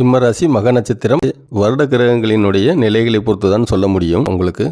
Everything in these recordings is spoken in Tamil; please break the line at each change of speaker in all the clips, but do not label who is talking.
சிம்ம ராசி மக நட்சத்திரம் வருட கிரகங்களினுடைய நிலைகளை பொறுத்து தான் சொல்ல முடியும். உங்களுக்கு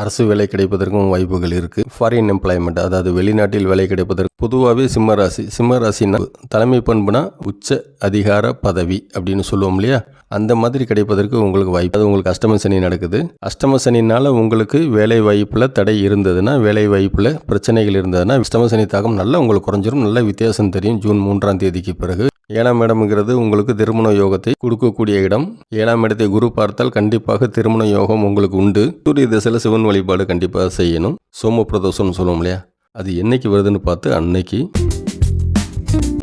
அரசு வேலை கிடைப்பதற்கும் வாய்ப்புகள் இருக்குது. ஃபாரின் எம்ப்ளாய்மெண்ட், அதாவது வெளிநாட்டில் வேலை கிடைப்பதற்கு பொதுவாகவே சிம்ம ராசினா தலைமை பண்புனா உச்ச அதிகார பதவி அப்படின்னு சொல்லுவோம் இல்லையா, அந்த மாதிரி கிடைப்பதற்கு உங்களுக்கு வாய்ப்பு. அது உங்களுக்கு அஷ்டம சனி நடக்குது. அஷ்டம சனினால் உங்களுக்கு வேலை வாய்ப்பில் தடை இருந்ததுன்னா, வேலை வாய்ப்பில் பிரச்சனைகள் இருந்ததுன்னா அஷ்டம சனி தாக்கம் நல்லா உங்களுக்கு குறைஞ்சிரும். நல்ல வித்தியாசம் தெரியும் ஜூன் 3ஆம் தேதிக்கு பிறகு. 7ஆம் இடம்ங்கிறது உங்களுக்கு திருமண யோகத்தை கொடுக்கக்கூடிய இடம். 7ஆம் இடத்தை குரு பார்த்தால் கண்டிப்பாக திருமண யோகம் உங்களுக்கு உண்டு. சூரிய திசையில் சிவன் வழிபாடு கண்டிப்பாக செய்யணும். சோம பிரதோஷம்னு சொல்லுவோம் இல்லையா, அது என்னைக்கு வருதுன்னு பார்த்து அன்னைக்கு.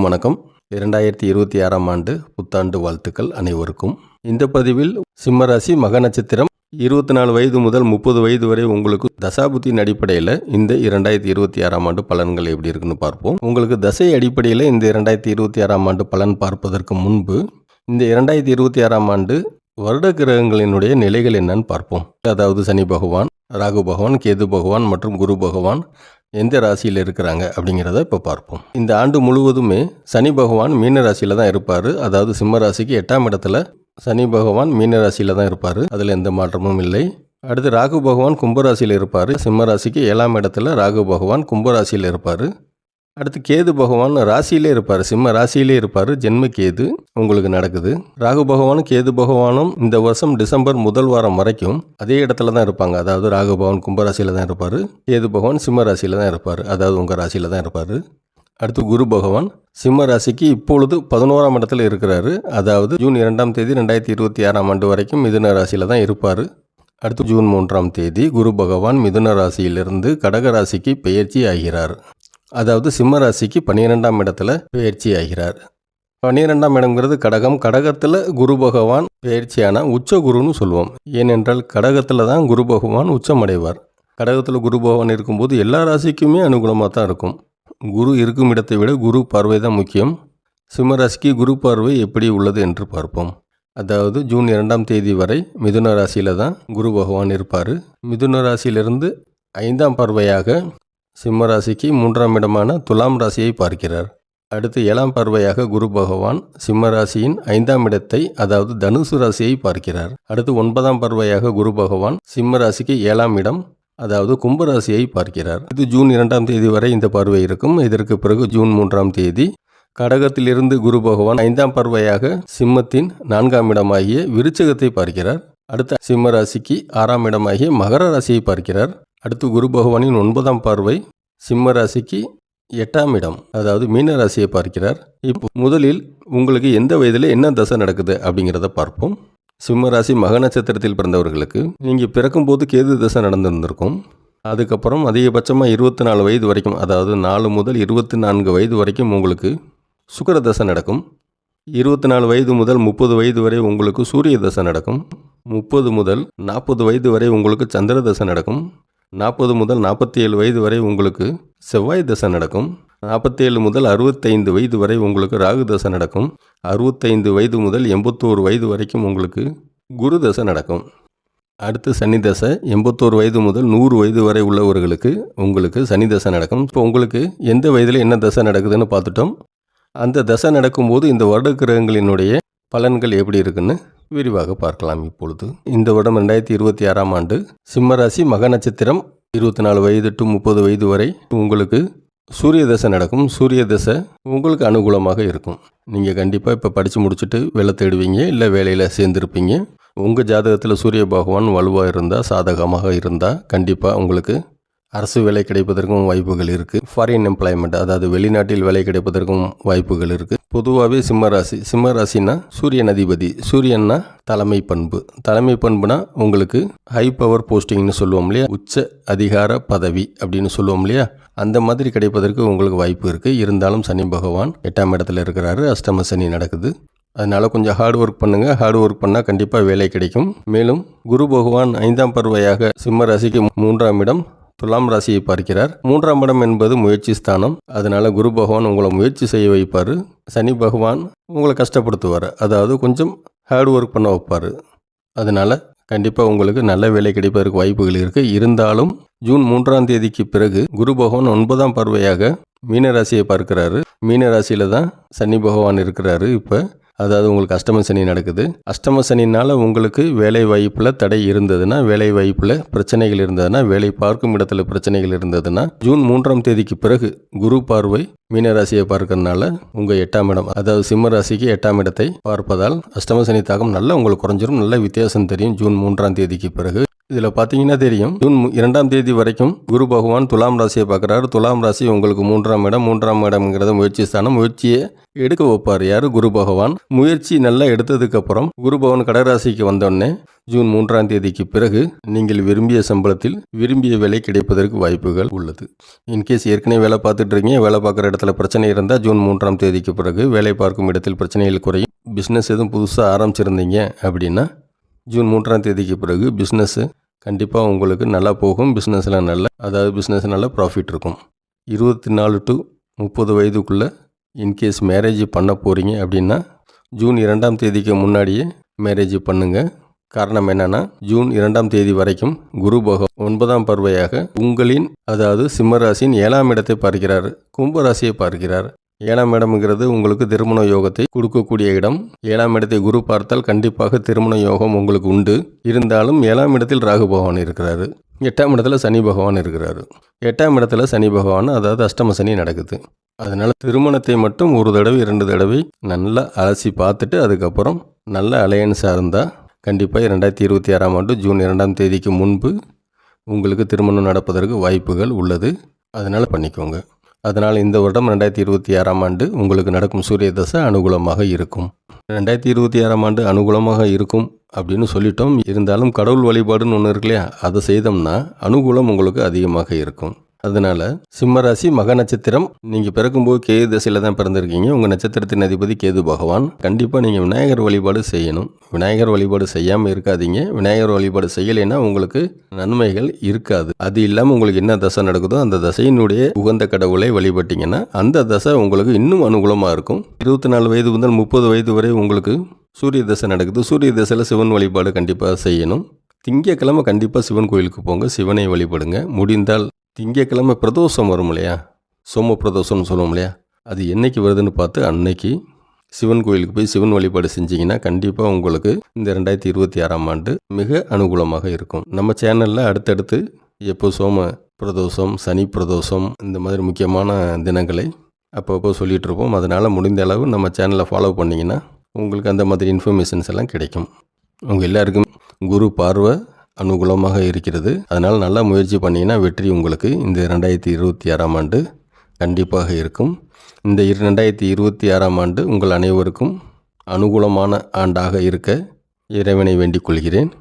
வணக்கம். 2026ஆம் ஆண்டு புத்தாண்டு வாழ்த்துக்கள் அனைவருக்கும். இந்த பதிவில் சிம்மராசி மக நட்சத்திரம் 24 வயது முதல் 30 வயது வரை உங்களுக்கு தசாபுத்தியின் அடிப்படையில் இந்த 2026ஆம் ஆண்டு பலன்கள் எப்படி இருக்குன்னு பார்ப்போம். உங்களுக்கு தசை அடிப்படையில் இந்த 2026ஆம் ஆண்டு பலன் பார்ப்பதற்கு முன்பு இந்த 2026ஆம் ஆண்டு வருட கிரகங்களினுடைய நிலைகள் என்னன்னு பார்ப்போம். அதாவது சனி பகவான், ராகு பகவான், கேது பகவான் மற்றும் குரு பகவான் எந்த ராசியில் இருக்கிறாங்க அப்படிங்கிறத இப்போ பார்ப்போம். இந்த ஆண்டு முழுவதுமே சனி பகவான் மீன ராசியில் தான் இருப்பார். அதாவது சிம்ம ராசிக்கு 8ஆம் இடத்துல சனி பகவான் மீன ராசியில் தான் இருப்பார். அதில் எந்த மாற்றமும் இல்லை. அடுத்து ராகு பகவான் கும்பராசியில் இருப்பார். சிம்ம ராசிக்கு 7ஆம் இடத்துல ராகு பகவான் கும்பராசியில் இருப்பார். அடுத்து கேது பகவான் ராசியிலே இருப்பார், சிம்ம ராசியிலே இருப்பார். ஜென்ம கேது உங்களுக்கு நடக்குது. ராகு பகவானும் கேது பகவானும் இந்த வருஷம் டிசம்பர் முதல் வாரம் வரைக்கும் அதே இடத்துல தான் இருப்பாங்க. அதாவது ராகு பகவான் கும்பராசியில் தான் இருப்பார், கேது பகவான் சிம்ம ராசியில் தான் இருப்பார், அதாவது உங்கள் ராசியில் தான் இருப்பார். அடுத்து குரு பகவான் சிம்ம ராசிக்கு இப்பொழுது 11ஆம் இடத்துல இருக்கிறாரு. அதாவது ஜூன் 2ஆம் தேதி 2026ஆம் ஆண்டு வரைக்கும் மிதுன ராசியில் தான் இருப்பார். அடுத்து ஜூன் 3ஆம் தேதி குரு பகவான் மிதுன ராசியிலிருந்து கடக ராசிக்கு பெயர்ச்சி ஆகிறார். அதாவது சிம்ம ராசிக்கு 12ஆம் இடத்துல பெயர்ச்சி ஆகிறார். 12ஆம் இடம்ங்கிறது கடகம். கடகத்தில் குரு பகவான் பெயர்ச்சியான உச்ச குருன்னு சொல்லுவோம். ஏனென்றால் கடகத்தில் தான் குரு பகவான் உச்சமடைவார். கடகத்தில் குரு பகவான் இருக்கும்போது எல்லா ராசிக்குமே அனுகூலமாக தான் இருக்கும். குரு இருக்கும் இடத்தை விட குரு பார்வை தான் முக்கியம். சிம்ம ராசிக்கு குரு பார்வை எப்படி உள்ளது என்று பார்ப்போம். அதாவது ஜூன் 2ஆம் தேதி வரை மிதுன ராசியில் தான் குரு பகவான் இருப்பார். மிதுன ராசியிலிருந்து 5ஆம் பார்வையாக சிம்ம ராசிக்கு 3ஆம் இடமான துலாம் ராசியை பார்க்கிறார். அடுத்து 7ஆம் பார்வையாக குரு பகவான் சிம்ம ராசியின் 5ஆம் இடத்தை, அதாவது தனுசு ராசியை பார்க்கிறார். அடுத்து 9ஆம் பார்வையாக குரு பகவான் சிம்ம ராசிக்கு 7ஆம் இடம், அதாவது கும்பராசியை பார்க்கிறார். இது ஜூன் 2ஆம் தேதி வரை இந்த பார்வை இருக்கும். இதற்கு பிறகு ஜூன் 3ஆம் தேதி கடகத்திலிருந்து குரு பகவான் 5ஆம் பார்வையாக சிம்மத்தின் 4ஆம் இடமாகிய விருச்சகத்தை பார்க்கிறார். அடுத்து சிம்ம ராசிக்கு 6ஆம் இடமாகிய மகர ராசியை பார்க்கிறார். அடுத்து குரு பகவானின் 9ஆம் பார்வை சிம்ம ராசிக்கு 8ஆம் இடம், அதாவது மீன ராசியை பார்க்கிறார். இப்போ முதலில் உங்களுக்கு எந்த வயதில் என்ன தசை நடக்குது அப்படிங்கிறத பார்ப்போம். சிம்ம ராசி மக நட்சத்திரத்தில் பிறந்தவர்களுக்கு நீங்கள் பிறக்கும்போது கேது தசை நடந்திருந்திருக்கும். அதுக்கப்புறம் அதிகபட்சமாக 24 வயது வரைக்கும், அதாவது 4 முதல் 24 வயது வரைக்கும் உங்களுக்கு சுக்கிர தசை நடக்கும். 24 வயது முதல் 30 வயது வரை உங்களுக்கு சூரிய தசை நடக்கும். 30 முதல் 40 வயது வரை உங்களுக்கு சந்திர தசை நடக்கும். 40 முதல் 47 வயது வரை உங்களுக்கு செவ்வாய் தசை நடக்கும். 47 முதல் 65 வயது வரை உங்களுக்கு ராகு தசை நடக்கும். 65 வயது முதல் 81 வயது வரைக்கும் உங்களுக்கு குரு தசை நடக்கும். அடுத்து சனி தசை 81 வயது முதல் 100 வயது வரை உள்ளவர்களுக்கு உங்களுக்கு சனி தசை நடக்கும். இப்போ உங்களுக்கு எந்த வயதில் என்ன தசை நடக்குதுன்னு பார்த்துட்டோம். அந்த தசை நடக்கும்போது இந்த வருட கிரகங்களினுடைய பலன்கள் எப்படி இருக்குன்னு விரிவாக பார்க்கலாம். இப்பொழுது இந்த வருடம் 2026ஆம் ஆண்டு சிம்ம ராசி மக நட்சத்திரம் 24 வயது டு 30 வயது வரை உங்களுக்கு சூரிய தசை நடக்கும். சூரிய தசை உங்களுக்கு அனுகூலமாக இருக்கும். நீங்கள் கண்டிப்பாக இப்போ படித்து முடிச்சுட்டு வேலை தேடுவீங்க, இல்லை வேலையில் சேர்ந்துருப்பீங்க. உங்கள் ஜாதகத்தில் சூரிய பகவான் வலுவாக இருந்தால், சாதகமாக இருந்தால் கண்டிப்பாக உங்களுக்கு அரசு வேலை கிடைப்பதற்கும் வாய்ப்புகள் இருக்குது. ஃபாரின் எம்ப்ளாய்மெண்ட், அதாவது வெளிநாட்டில் வேலை கிடைப்பதற்கும் வாய்ப்புகள் இருக்குது. பொதுவாகவே சிம்ம ராசினா சூரியன் அதிபதி. சூரியன்னா தலைமை பண்பு. தலைமை பண்புனா உங்களுக்கு ஹை பவர் போஸ்டிங்னு சொல்லுவோம் இல்லையா, உச்ச அதிகார பதவி அப்படின்னு சொல்லுவோம் இல்லையா, அந்த மாதிரி கிடைப்பதற்கு உங்களுக்கு வாய்ப்பு இருக்குது. இருந்தாலும் சனி பகவான் 8ஆம் இடத்துல இருக்கிறாரு. அஷ்டம சனி நடக்குது. அதனால் கொஞ்சம் ஹார்ட் ஒர்க் பண்ணுங்கள். ஹார்ட் ஒர்க் பண்ணால் கண்டிப்பாக வேலை கிடைக்கும். மேலும் குரு பகவான் 5ஆம் பார்வையாக சிம்ம ராசிக்கு 3ஆம் இடம் துலாம் ராசியை பார்க்கிறார். 3ஆம் இடம் என்பது முயற்சி ஸ்தானம். அதனால் குரு பகவான் உங்களை முயற்சி செய்ய வைப்பார். சனி பகவான் உங்களை கஷ்டப்படுத்துவார், அதாவது கொஞ்சம் ஹார்ட் ஒர்க் பண்ண வைப்பார். அதனால் கண்டிப்பாக உங்களுக்கு நல்ல வேலை கிடைப்பதற்கு வாய்ப்புகள் இருக்குது. இருந்தாலும் ஜூன் 3ஆம் தேதிக்கு பிறகு குரு பகவான் 9ஆம் பார்வையாக மீன ராசியை பார்க்கிறாரு. மீன ராசியில் தான் சனி பகவான் இருக்கிறாரு இப்போ. அதாவது உங்களுக்கு அஷ்டம சனி நடக்குது. அஷ்டம சனினால் உங்களுக்கு வேலை வாய்ப்பில் தடை இருந்ததுன்னா, வேலை வாய்ப்பில் பிரச்சனைகள் இருந்ததுன்னா, வேலை பார்க்கும் இடத்துல பிரச்சனைகள் இருந்ததுன்னா, ஜூன் 3ஆம் தேதிக்கு பிறகு குரு பார்வை மீனராசியை பார்க்கறதுனால உங்கள் 8ஆம் இடம், அதாவது சிம்ம ராசிக்கு 8ஆம் இடத்தை பார்ப்பதால் அஷ்டம சனி தாக்கம் நல்லா உங்களுக்கு குறைஞ்சிரும். நல்ல வித்தியாசம் தெரியும் ஜூன் 3ஆம் தேதிக்கு பிறகு. இதில் பார்த்தீங்கன்னா தெரியும், ஜூன் 2ஆம் தேதி வரைக்கும் குரு பகவான் துலாம் ராசியை பார்க்குறாரு. துலாம் ராசி உங்களுக்கு 3ஆம் இடம். 3ஆம் இடம்ங்கிறது முயற்சி ஸ்தானம். முயற்சியை எடுக்க வைப்பார் யார்? குரு பகவான். முயற்சி நல்லா எடுத்ததுக்கப்புறம் குரு பகவான் கடகராசிக்கு வந்தோடனே ஜூன் 3ஆம் தேதிக்கு பிறகு நீங்கள் விரும்பிய சம்பளத்தில் விரும்பிய வேலை கிடைப்பதற்கு வாய்ப்புகள் உள்ளது. இன்கேஸ் ஏற்கனவே வேலை பார்த்துட்டு இருக்கீங்க, வேலை பார்க்குற இடத்துல பிரச்சனை இருந்தால் ஜூன் 3ஆம் தேதிக்கு பிறகு வேலை பார்க்கும் இடத்தில் பிரச்சனைகள் குறையும். பிஸ்னஸ் எதுவும் புதுசாக ஆரம்பிச்சிருந்தீங்க அப்படின்னா ஜூன் 3ஆம் தேதிக்கு பிறகு பிஸ்னஸ்ஸு கண்டிப்பாக உங்களுக்கு நல்லா போகும். பிஸ்னஸில் நல்ல ப்ராஃபிட் இருக்கும். 24 to 30 வயதுக்குள்ளே இன்கேஸ் மேரேஜ் பண்ண போகிறீங்க அப்படின்னா ஜூன் 2ஆம் தேதிக்கு முன்னாடியே மேரேஜ் பண்ணுங்கள். காரணம் என்னென்னா, ஜூன் 2ஆம் தேதி வரைக்கும் குரு பகவான் 9ஆம் பார்வையாக உங்களின், அதாவது சிம்மராசியின் 7ஆம் இடத்தை பார்க்கிறார், கும்பராசியை பார்க்கிறார். 7ஆம் இடம்ங்கிறது உங்களுக்கு திருமண யோகத்தை கொடுக்கக்கூடிய இடம். 7ஆம் இடத்தை குரு பார்த்தால் கண்டிப்பாக திருமண யோகம் உங்களுக்கு உண்டு. இருந்தாலும் 7ஆம் இடத்தில் ராகு பகவான் இருக்கிறாரு. 8ஆம் இடத்துல சனி பகவான் இருக்கிறாரு. 8ஆம் இடத்துல சனி பகவான், அதாவது அஷ்டம சனி நடக்குது. அதனால் திருமணத்தை மட்டும் ஒரு தடவை 2 தடவை நல்லா அலசி பார்த்துட்டு அதுக்கப்புறம் நல்ல அலையன்ஸாக இருந்தால் கண்டிப்பாக 2026ஆம் ஆண்டு ஜூன் 2ஆம் தேதிக்கு முன்பு உங்களுக்கு திருமணம் நடப்பதற்கு வாய்ப்புகள் உள்ளது. அதனால் பண்ணிக்கோங்க. அதனால் இந்த வருடம் 2026ஆம் ஆண்டு உங்களுக்கு நடக்கும் சூரிய தசை அனுகூலமாக இருக்கும். 2026ஆம் ஆண்டு அனுகூலமாக இருக்கும் அப்படின்னு சொல்லிட்டோம். இருந்தாலும் கடவுள் வழிபாடுன்னு ஒன்று இருக்கு இல்லையா, அதை செய்தோம்னா அனுகூலம் உங்களுக்கு அதிகமாக இருக்கும். அதனால் சிம்மராசி மக நட்சத்திரம், நீங்கள் பிறக்கும்போது கேது தசையில் தான் பிறந்திருக்கீங்க. உங்கள் நட்சத்திரத்தின் அதிபதி கேது பகவான். கண்டிப்பாக நீங்கள் விநாயகர் வழிபாடு செய்யணும். விநாயகர் வழிபாடு செய்யாமல் இருக்காதீங்க. விநாயகர் வழிபாடு செய்யலைன்னா உங்களுக்கு நன்மைகள் இருக்காது. அது இல்லாமல் உங்களுக்கு என்ன தசை நடக்குதோ அந்த தசையினுடைய உகந்த கடவுளை வழிபட்டிங்கன்னா அந்த தசை உங்களுக்கு இன்னும் அனுகூலமாக இருக்கும். 24 வயது முதல் 30 வயது வரை உங்களுக்கு சூரிய தசை நடக்குது. சூரிய தசையில் சிவன் வழிபாடு கண்டிப்பாக செய்யணும். திங்கக்கிழமை கண்டிப்பாக சிவன் கோயிலுக்கு போங்க, சிவனை வழிபடுங்க. முடிந்தால் திங்கக்கிழமை பிரதோஷம் வரும் இல்லையா, சோம பிரதோஷம்னு சொல்லுவோம் இல்லையா, அது என்னைக்கு வருதுன்னு பார்த்து அன்னைக்கு சிவன் கோயிலுக்கு போய் சிவன் வழிபாடு செஞ்சிங்கன்னா கண்டிப்பாக உங்களுக்கு இந்த 2026ஆம் ஆண்டு மிக அனுகூலமாக இருக்கும். நம்ம சேனலில் அடுத்தடுத்து எப்போ சோம பிரதோஷம், சனி பிரதோஷம், இந்த மாதிரி முக்கியமான தினங்களை அப்பப்போ சொல்லிகிட்டு இருப்போம். அதனால் முடிந்த அளவு நம்ம சேனலை ஃபாலோ பண்ணிங்கன்னா உங்களுக்கு அந்த மாதிரி இன்ஃபர்மேஷன்ஸ் எல்லாம் கிடைக்கும். உங்கள் எல்லாருக்கும் குரு பார்வை அனுகூலமாக இருக்கிறது. அதனால் நல்லா முயற்சி பண்ணிங்கன்னா வெற்றி உங்களுக்கு இந்த 2026ஆம் ஆண்டு கண்டிப்பாக இருக்கும். இந்த 2026ஆம் ஆண்டு உங்கள் அனைவருக்கும் அனுகூலமான ஆண்டாக இருக்க இறைவனை வேண்டிக் கொள்கிறேன்.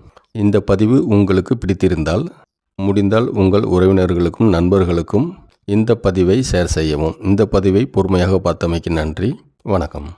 இந்த பதிவு உங்களுக்கு பிடித்திருந்தால் முடிந்தால் உங்கள் உறவினர்களுக்கும் நண்பர்களுக்கும் இந்த பதிவை ஷேர் செய்யவும். இந்த பதிவை பொறுமையாக பார்த்தமைக்கு நன்றி. வணக்கம்.